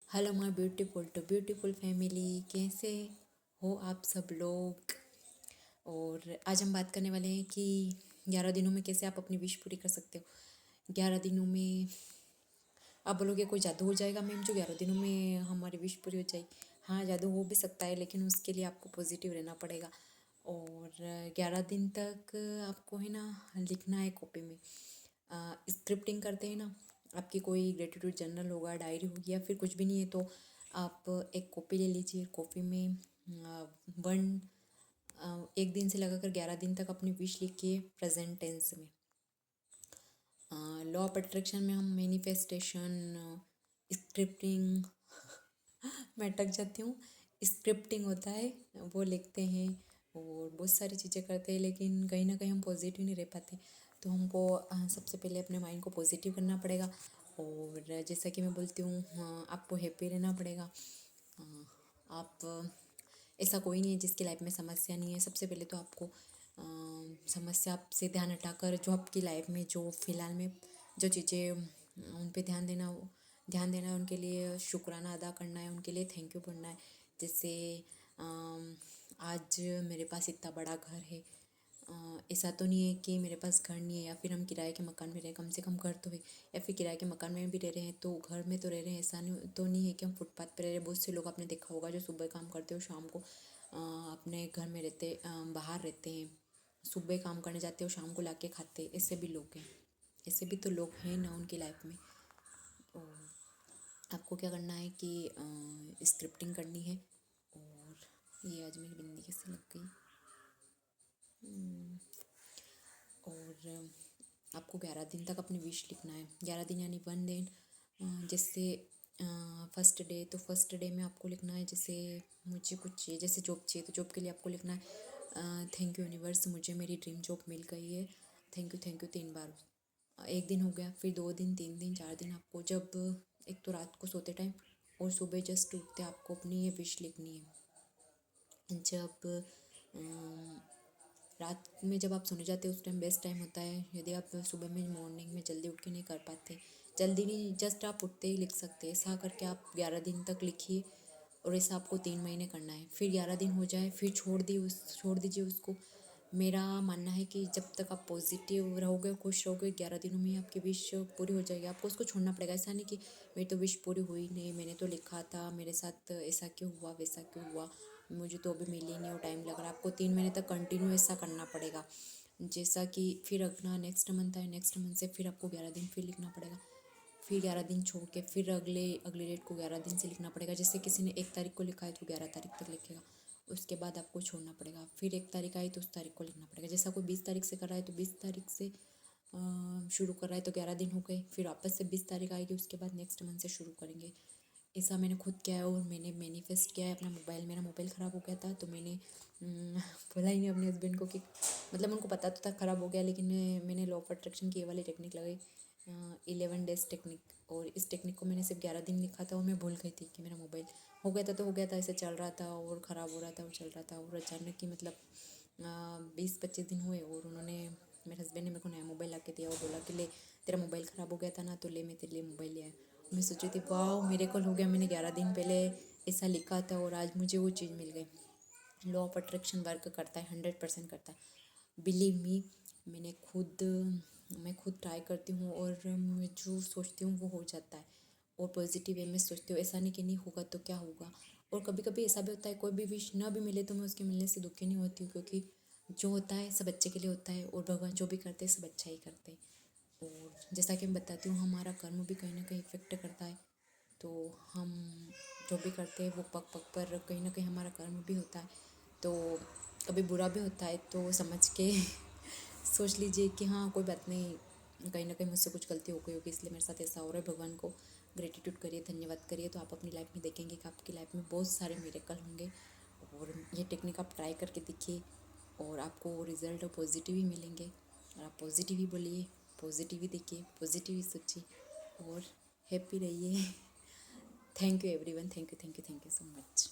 Hello my beautiful to beautiful family, कैसे हो आप सब लोग। और आज हम बात करने वाले हैं कि 11 दिनों में कैसे आप अपनी विश पूरी कर सकते हो। 11 दिनों में आप बोलोगे कोई जादू हो जाएगा मैम जो 11 दिनों में हमारी विश पूरी हो जाएगी। हाँ, जादू हो भी सकता है, लेकिन उसके लिए आपको पॉजिटिव रहना पड़ेगा। और 11 दिन तक आपको है ना लिखना है कॉपी में। स्क्रिप्टिंग करते हैं ना, आपकी कोई ग्रेटिट्यूड जर्नल होगा, डायरी होगी, या फिर कुछ भी नहीं है तो आप एक कॉपी ले लीजिए। कॉपी में वन एक दिन से लगाकर 11 दिन तक अपनी विश लिखिए प्रेजेंट टेंस में। लॉ ऑफ अट्रैक्शन में हम मैनिफेस्टेशन, स्क्रिप्टिंग मैं अटक जाती हूँ। स्क्रिप्टिंग होता है वो लिखते हैं और बहुत सारी चीज़ें करते हैं, लेकिन कहीं ना कहीं हम पॉजिटिव नहीं रह पाते। तो हमको सबसे पहले अपने माइंड को पॉजिटिव करना पड़ेगा। और जैसा कि मैं बोलती हूँ, आपको हैप्पी रहना पड़ेगा। आप ऐसा कोई नहीं है जिसकी लाइफ में समस्या नहीं है। सबसे पहले तो आपको समस्या से ध्यान हटाकर जो आपकी लाइफ में जो फ़िलहाल में जो चीज़ें उन पे ध्यान देना है, उनके लिए शुक्राना अदा करना है, उनके लिए थैंक यू बोलना है। जैसे आज मेरे पास इतना बड़ा घर है। ऐसा तो नहीं है कि मेरे पास घर नहीं है या फिर हम किराए के मकान में रह रहे हैं, कम से कम घर तो है। या फिर किराए के मकान में भी रह रहे हैं तो घर में तो रह रहे हैं, ऐसा नहीं है कि हम फुटपाथ पर रह रहे हैं। बहुत से लोग आपने देखा होगा जो सुबह काम करते हो, शाम को अपने घर में रहते बाहर रहते हैं। सुबह काम करने जाते हो, शाम को लाके खाते, ऐसे भी लोग हैं। ऐसे भी तो लोग हैं ना उनकी लाइफ में। और आपको क्या करना है कि स्क्रिप्टिंग करनी है। और ये आज मेरी बिंदी कैसे लग गई। और आपको 11 दिन तक अपनी विश लिखना है। 11 दिन यानी 1 दिन। जैसे फर्स्ट डे, तो फर्स्ट डे में आपको लिखना है जैसे मुझे कुछ चाहिए, जैसे जॉब चाहिए तो जॉब के लिए आपको लिखना है थैंक यू यूनिवर्स, मुझे मेरी ड्रीम जॉब मिल गई है। थैंक यू 3 बार। एक दिन हो गया, फिर 2 दिन, 3 दिन, 4 दिन। आपको जब एक तो रात को सोते टाइम और सुबह जस्ट उठते आपको अपनी ये विश लिखनी है। जब रात में जब आप सोने जाते हो उस टाइम बेस्ट टाइम होता है। यदि आप सुबह में मॉर्निंग में जल्दी उठ के नहीं कर पाते, जल्दी नहीं, जस्ट आप उठते ही लिख सकते हैं। ऐसा करके आप 11 दिन तक लिखिए और ऐसा आपको 3 महीने करना है। फिर 11 दिन हो जाए फिर छोड़ दीजिए उसको। मेरा मानना है कि जब तक आप पॉजिटिव रहोगे, खुश रहोगे, 11 दिनों में आपकी विश पूरी हो जाएगी। आपको उसको छोड़ना पड़ेगा। ऐसा नहीं कि मेरी तो विश पूरी हुई नहीं, मैंने तो लिखा था, मेरे साथ ऐसा क्यों हुआ, वैसा क्यों हुआ, मुझे तो अभी मिली नहीं, वो टाइम लग रहा है। आपको 3 महीने तक कंटिन्यू ऐसा करना पड़ेगा। जैसा कि फिर अपना नेक्स्ट मंथ है, नेक्स्ट मंथ से फिर आपको 11 दिन फिर लिखना पड़ेगा। फिर 11 दिन छोड़ के फिर अगले अगले डेट को 11 दिन से लिखना पड़ेगा। जैसे किसी ने 1 तारीख को लिखा है तो 11 तारीख तक लिखेगा। उसके बाद आपको छोड़ना पड़ेगा। फिर 1 तारीख आई तो उस तारीख को लिखना पड़ेगा। जैसा कोई 20 तारीख से कर रहा है तो 20 तारीख से शुरू कर रहा है तो 11 दिन हो गए। फिर वापस से 20 तारीख आएगी, उसके बाद नेक्स्ट मंथ से शुरू करेंगे। ऐसा मैंने खुद किया है और मैंने मैनिफेस्ट किया है। अपना मोबाइल, मेरा मोबाइल ख़राब हो गया था तो मैंने बोला ही नहीं अपने हस्बैंड को कि मतलब उनको पता तो था ख़राब हो गया, लेकिन मैंने लॉ ऑफ अट्रैक्शन की ये वाली टेक्निक लगाई, 11 डेज टेक्निक। और इस टेक्निक को मैंने सिर्फ 11 दिन लिखा था और मैं भूल गई थी कि मेरा मोबाइल हो गया था। तो हो गया था, ऐसे चल रहा था और ख़राब हो रहा था और चल रहा था। और अचानक की मतलब 20-25 दिन हुए और उन्होंने, मेरे हस्बैंड ने मेरे को नया मोबाइल ला के दिया और बोला कि ले, तेरा मोबाइल ख़राब हो गया था ना, तो ले, मैं तेरे लिए मोबाइल लिया है। मैं सोची थी वाह मेरे कॉल हो गया, मैंने 11 दिन पहले ऐसा लिखा था और आज मुझे वो चीज़ मिल गई। लॉ ऑफ अट्रैक्शन वर्क करता है, 100% करता है। बिलीव मी, मैं खुद ट्राई करती हूँ और मैं जो सोचती हूँ वो हो जाता है। और पॉजिटिव वे में सोचती हूँ, ऐसा नहीं कि नहीं होगा तो क्या होगा। और कभी कभी ऐसा भी होता है कोई भी विश ना भी मिले तो मैं उसके मिलने से दुखी नहीं होती हूँ, क्योंकि जो होता है सब अच्छे के लिए होता है और भगवान जो भी करते हैं सब अच्छा ही करते हैं। और जैसा कि मैं बताती हूँ, हमारा कर्म भी कहीं ना कहीं इफेक्ट करता है। तो हम जो भी करते हैं वो पग पग पर कहीं ना कहीं हमारा कर्म भी होता है। तो कभी बुरा भी होता है तो समझ के सोच लीजिए कि हाँ कोई बात नहीं, कहीं ना कहीं मुझसे कुछ गलती हो गई होगी इसलिए मेरे साथ ऐसा हो रहा है। भगवान को ग्रेटिट्यूड करिए, धन्यवाद करिए, तो आप अपनी लाइफ में देखेंगे कि आपकी लाइफ में बहुत सारे मिरेकल होंगे। और ये टेक्निक आप ट्राई करके देखिए और आपको रिज़ल्ट पॉजिटिव ही मिलेंगे। और आप पॉजिटिव ही बोलिए, पॉजिटिव ही देखिए, पॉजिटिव ही सोचिए और हैप्पी रहिए। Thank you everyone, thank you so much.